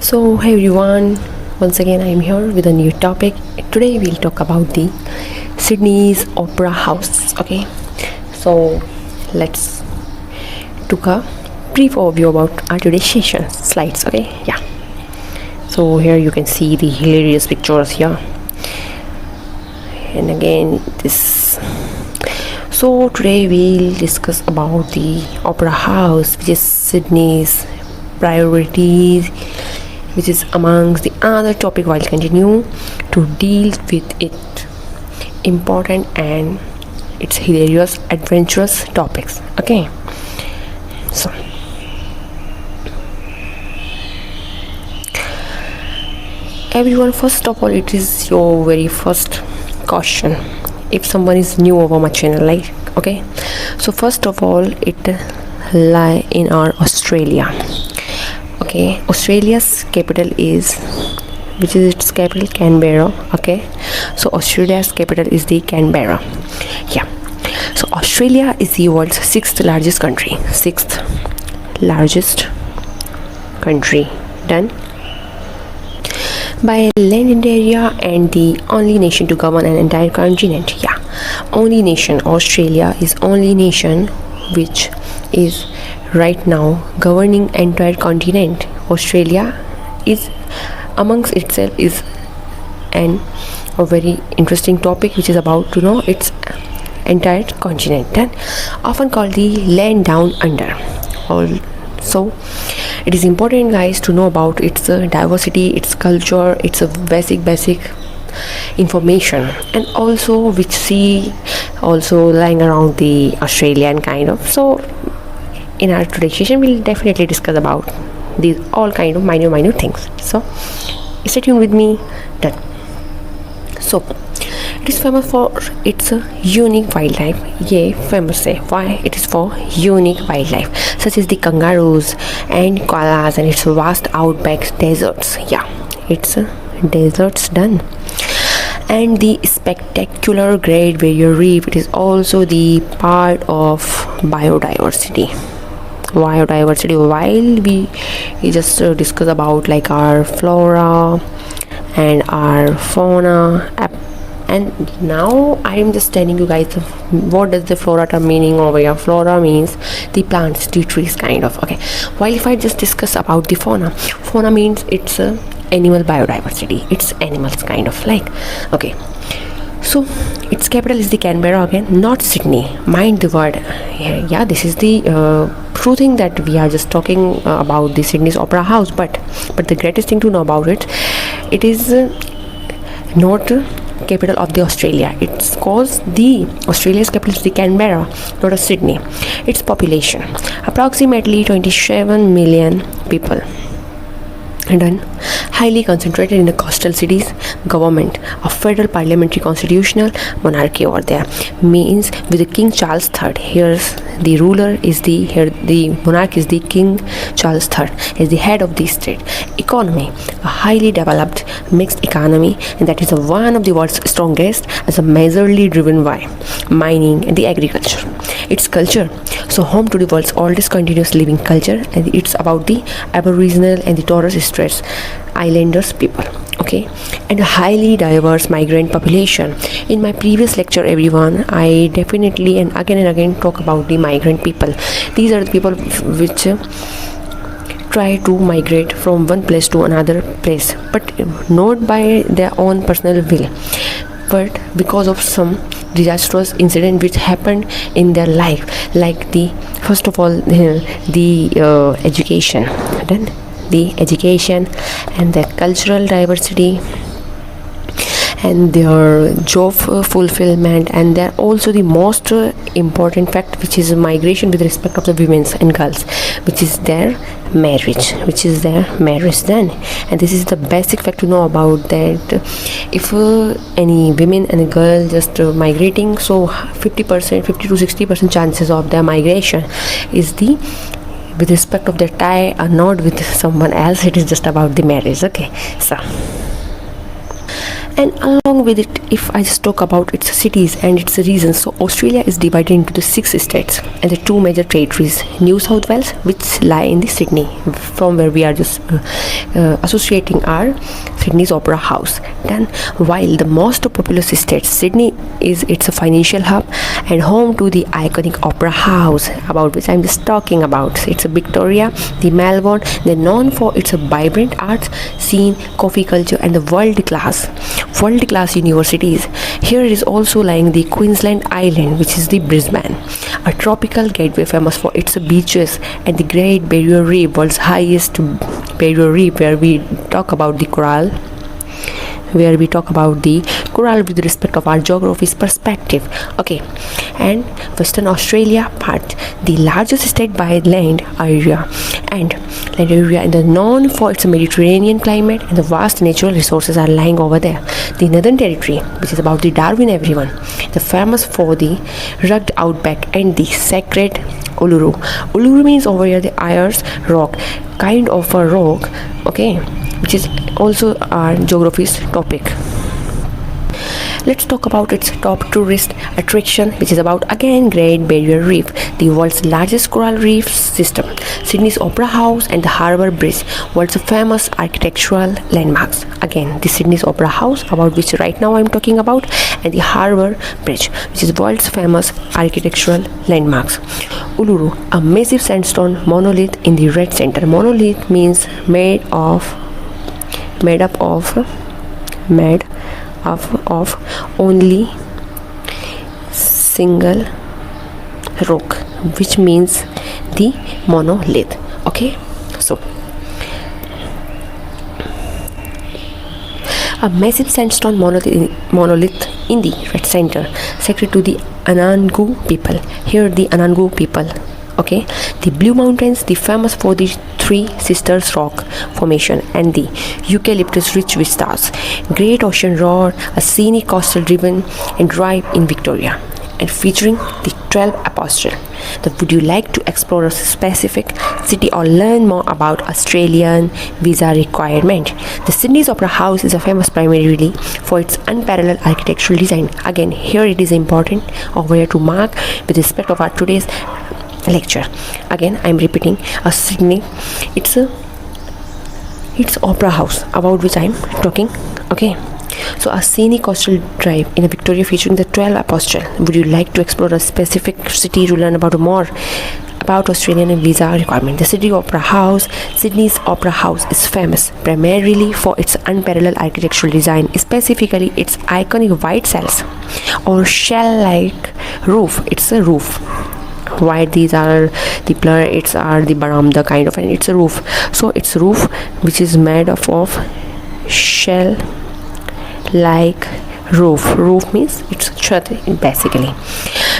So, hey everyone, once again I am here with a new topic. Today we'll talk about the Sydney's Opera House. Okay, so let's took a brief overview about our today's session slides. Okay, yeah. So here you can see the hilarious pictures here, and again this. So today we'll discuss about the Opera House, which is Sydney's priorities, which is amongst the other topic. While continue to deal with it important and it's hilarious adventurous topics. Okay, so everyone, first of all, it is your very first caution if someone is new over my channel, like, okay, so first of all it lie in our Australia. Okay, Australia's capital is, which is its capital, Canberra. Okay, so Australia's capital is the Canberra. Yeah, so Australia is the world's sixth largest country. Done by land area, and the only nation to govern an entire continent. Yeah, only nation. Australia is only nation which is right now governing entire continent. Australia is amongst itself is a very interesting topic which is about to know its entire continent, and often called the land down under. Also, it is important, guys, to know about its diversity, its culture, its basic information, and also which sea also lying around the Australian kind of. So in our today's session we'll definitely discuss about these all kind of minute things. So stay tuned with me. Done. So it is famous for its unique wildlife. Yeah, famous. Why? It is for unique wildlife such as the kangaroos and koalas, and its vast outback deserts. Yeah, it's deserts. Done. And the spectacular Great Barrier Reef. It is also the part of biodiversity. While we just discuss about like our flora and our fauna, and now I am just telling you guys what does the flora term meaning over here. Flora means the plants, the trees kind of. Okay, while if I just discuss about the fauna means it's animal biodiversity, it's animals kind of like. Okay, so its capital is the Canberra, again, not Sydney, mind the word. Yeah, this is the true thing that we are just talking about the Sydney's Opera House, but the greatest thing to know about it is not capital of the Australia. It's cause the Australia's capital is the Canberra, not a Sydney. Its population approximately 27 million people, and highly concentrated in the coastal cities. Government, a federal parliamentary constitutional monarchy over there, means with the King Charles III. Here's the ruler is the monarch is the King Charles III, is the head of the state. Economy, a highly developed mixed economy, and that is one of the world's strongest, as a majorly driven by mining and the agriculture. Its culture, so home to the world's oldest continuous living culture, and it's about the Aboriginal and the Torres Straits Islanders people. Okay, and a highly diverse migrant population. In my previous lecture, everyone, I definitely and again talk about the migrant people. These are the people which try to migrate from one place to another place, but not by their own personal will, but because of some disastrous incident which happened in their life, like the first of all the education, then the education and the cultural diversity and their job fulfillment, and they're also the most important fact, which is migration with respect of the women and girls, which is their marriage then. And this is the basic fact to know about that. If any women and a girl just migrating, so 50 to 60% chances of their migration is the with respect of their tie or not with someone else. It is just about the marriage. Okay, so And along with it, if I just talk about its cities and its regions, so Australia is divided into the 6 states and the 2 major territories: New South Wales, which lie in the Sydney, from where we are just associating our Sydney's Opera House. Then, while the most populous state, Sydney is its a financial hub and home to the iconic Opera House, about which I'm just talking about. It's a Victoria, the Melbourne. They're known for its a vibrant arts scene, coffee culture, and the world-class universities. Here is also lying the Queensland Island, which is the Brisbane, a tropical gateway famous for its beaches, and the Great Barrier Reef, world's highest barrier reef, where we talk about the coral with respect of our geography's perspective. Okay, and Western Australia part, the largest state by land area and known for its Mediterranean climate, and the vast natural resources are lying over there. The Northern Territory, which is about the Darwin everyone, the famous for the rugged outback and the sacred Uluru. Uluru means over here the Ayers rock, kind of a rock, okay, which is also our geography's topic. Let's talk about its top tourist attraction, which is about again Great Barrier Reef, the world's largest coral reef system, Sydney's Opera House, and the Harbour Bridge, world's famous architectural landmarks. Again, the Sydney's Opera House, about which right now I'm talking about, and the Harbour Bridge, which is world's famous architectural landmarks. Uluru, a massive sandstone monolith in the red center. Monolith means made up of only single rock, which means the monolith. Okay, so a massive sandstone monolith in the red center, sacred to the Anangu people. Here the Anangu people, okay, the Blue Mountains, the famous for the Three Sisters rock formation and the eucalyptus rich vistas. Great Ocean Road, a scenic coastal driven and drive in Victoria, and featuring the 12 Apostles. Would you like to explore a specific city or learn more about Australian visa requirement? The Sydney's Opera House is famous primarily for its unparalleled architectural design. Again, here it is important over here to mark with respect of our today's lecture. Again, I'm repeating, a Sydney, it's Opera House, about which I'm talking. Okay, so a scenic coastal drive in a Victoria featuring the 12 Apostles. Would you like to explore a specific city to learn about more about Australian visa requirement? The Sydney's Opera House is famous primarily for its unparalleled architectural design, specifically its iconic white cells or shell-like roof. It's a roof. White, these are the blur, it's are the baramda kind of, and it's a roof. So it's roof which is made of shell like roof means it's chat basically,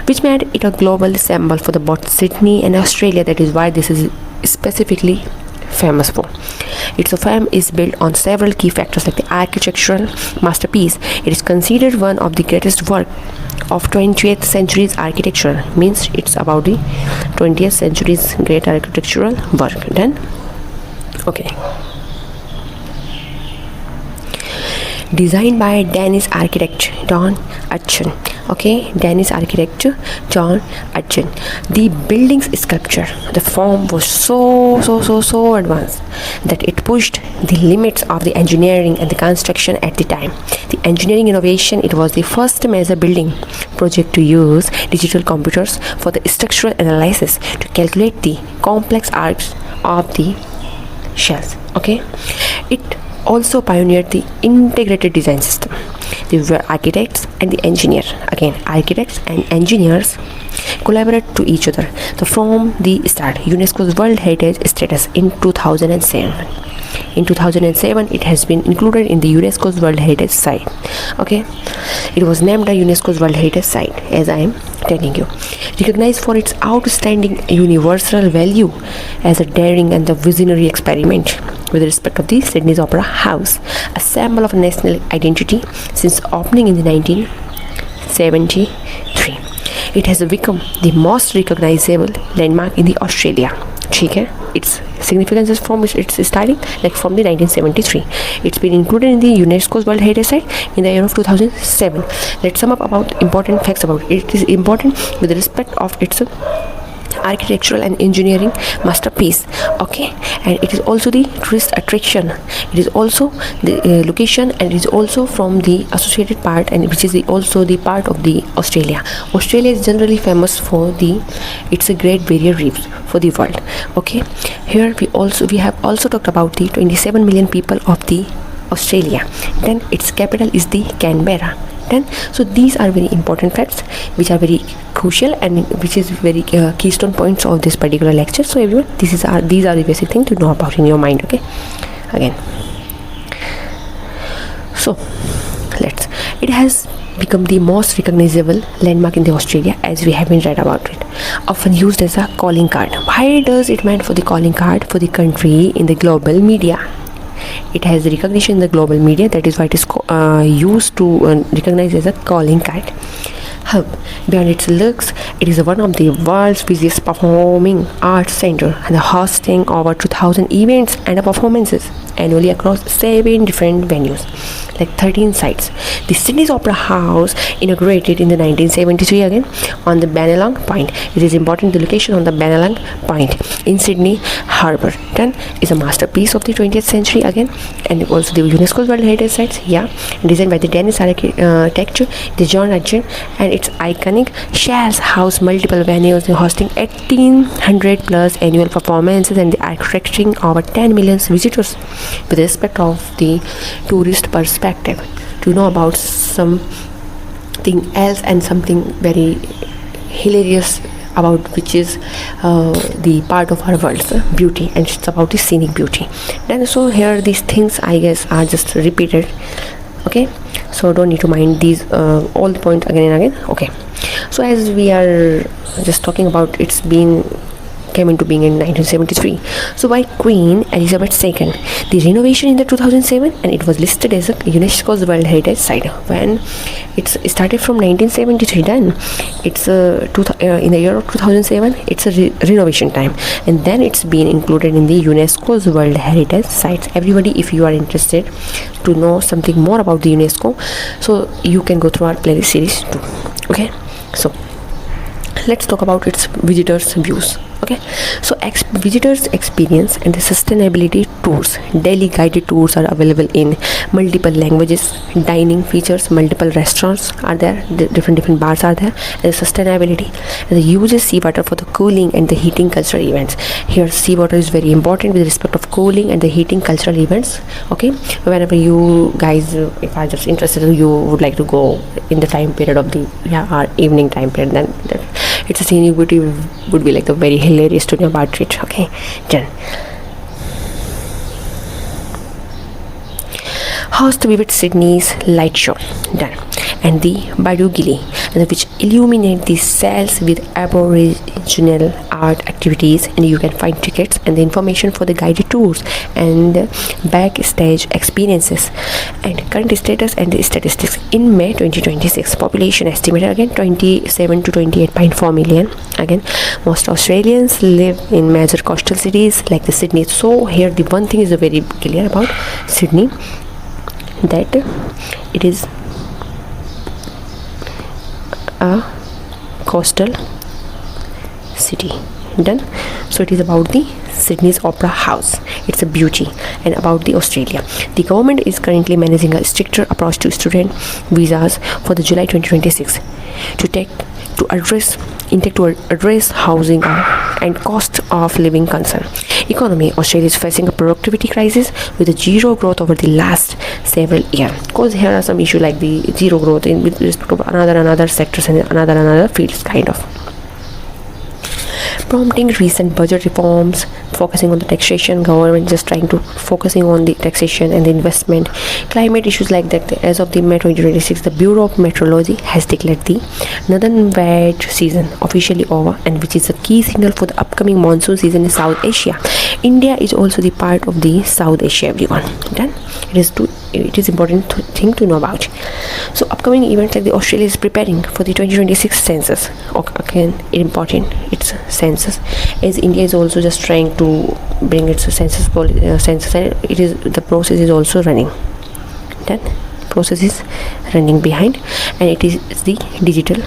which made it a global symbol for the both Sydney and Australia. That is why this is specifically famous for. Its fame is built on several key factors like the architectural masterpiece. It is considered one of the greatest work of 20th century's architecture, means it's about the 20th century's great architectural work. Then okay, designed by Danish architect John Hudson. Okay, Danish architect John Hudson. The building's sculpture, the form was so advanced that it pushed the limits of the engineering and the construction at the time. The engineering innovation, it was the first major building project to use digital computers for the structural analysis to calculate the complex arcs of the shells. Okay, it also pioneered the integrated design system. They were architects and the engineer. Again, architects and engineers collaborate to each other. So from the start, UNESCO's World Heritage status in 2007. In 2007, it has been included in the UNESCO's World Heritage Site. Okay, it was named a UNESCO's World Heritage Site, as I am telling you. Recognized for its outstanding universal value as a daring and the visionary experiment with respect of the Sydney's Opera House, a symbol of national identity since opening in the 1973. It has become the most recognizable landmark in the Australia. ठीक है, it's significance is from its starting, like from the 1973. It's been included in the UNESCO's World Heritage Site in the year of 2007. Let's sum up about important facts about it. It is important with respect of its architectural and engineering masterpiece, okay, and it is also the tourist attraction. It is also the location, and it is also from the associated part, and which is also the part of the Australia. Australia is generally famous for it's a Great Barrier Reef for the world, okay. Here we have also talked about the 27 million people of the Australia. Then its capital is the Canberra. So these are very important facts which are very crucial and which is very keystone points of this particular lecture. So everyone, these are the basic thing to know about in your mind, okay. Again, so it has become the most recognizable landmark in the Australia, as we have been read about it, often used as a calling card. Why does it mean for the calling card for the country in the global media? It has the recognition in the global media, that is why it is used to recognize as a calling card. Hub. Beyond its looks, it is one of the world's busiest performing arts center and hosting over 2,000 events and performances annually across 7 different venues, like 13 sites. The Sydney's Opera House, inaugurated in the 1973 again on the Bennelong Point. It is important, the location on the Bennelong Point in Sydney Harbour. Then is a masterpiece of the 20th century again, and also the UNESCO's World Heritage Sites. Yeah, designed by the Danish architecture, the John Argent, and its iconic shells house multiple venues hosting 1,800 plus annual performances and attracting over 10 million visitors. With respect of the tourist perspective, to know about something else and something very hilarious about which is the part of our world's beauty, and it's about the scenic beauty. Then so here these things I guess are just repeated, okay, so don't need to mind these all the points again and again, okay. So as we are just talking about, it's been came into being in 1973, so by Queen Elizabeth II. The renovation in the 2007, and it was listed as a UNESCO's World Heritage Site when it started from 1973. Then it's in the year of 2007, it's a renovation time, and then it's been included in the UNESCO's World Heritage Sites. Everybody, if you are interested to know something more about the UNESCO, so you can go through our playlist series too, okay. So let's talk about its visitors views, okay. So visitors experience and the sustainability tours. Daily guided tours are available in multiple languages. Dining features multiple restaurants are there, different bars are there, and the sustainability, and the uses seawater for the cooling and the heating cultural events. Here seawater is very important with respect of cooling and the heating cultural events, okay. Whenever you guys if are just interested, you would like to go in the time period of the our evening time period, then it's a scenic beauty would be like a very hilarious to know about it, okay. Then host vivid Sydney's light show, done, and the Badugili, which illuminate the cells with Aboriginal art activities, and you can find tickets and the information for the guided tours and backstage experiences. And current status and the statistics in May 2026, population estimated again 27 to 28.4 million. Again, most Australians live in major coastal cities like the Sydney. So here the one thing is very clear about Sydney, that it is a coastal city. Done. So it is about the Sydney's Opera House, it's a beauty, and about the Australia. The government is currently managing a stricter approach to student visas for the July 2026 to address housing and cost of living concern. Economy, Australia is facing a productivity crisis with a zero growth over the last several years. Because here are some issues like the zero growth in with respect to another sectors and another fields kind of. Prompting recent budget reforms, focusing on the taxation, government just trying to focusing on the taxation and the investment. Climate issues like that. As of the May 2026, the Bureau of Meteorology has declared the northern wet season officially over, and which is a key signal for the upcoming monsoon season in South Asia. India is also the part of the South Asia, everyone. Then it is important thing to know about. So upcoming events like the Australia is preparing for the 2026 census. Again, important, it's census, as India is also just trying to bring its census, and it is the process is also running. Then process is running behind, and it is the digital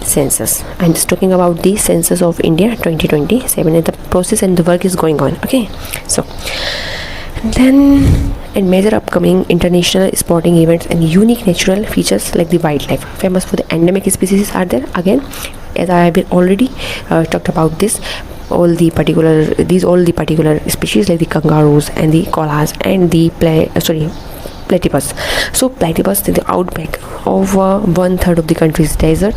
census. I'm just talking about the census of India 2027, and the process and the work is going on. Okay, so then, and major upcoming international sporting events and unique natural features like the wildlife famous for the endemic species are there. Again, as I have been already talked about this, all the particular species like the kangaroos and the koalas and the platypus. So platypus is the outback of 1/3 of the country's desert,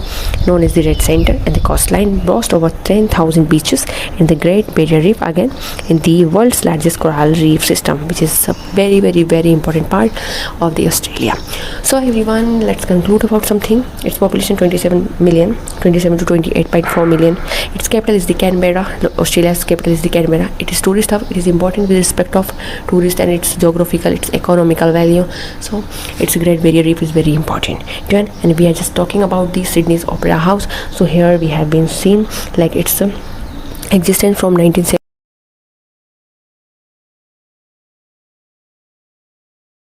known as the Red Center, and the coastline boasts over 10,000 beaches, and the Great Barrier Reef, again in the world's largest coral reef system, which is a very, very, very important part of the Australia. So everyone, let's conclude about something. Its population 27 million, 27 to 28.4 million. Its capital is the Canberra. Australia's capital is the Canberra. It is tourist hub. It is important with respect of tourist and its geographical, its economical value. So its Great Barrier Reef is very important. And we are just talking about the Sydney's Opera House. So here we have been seen like its existence from 1970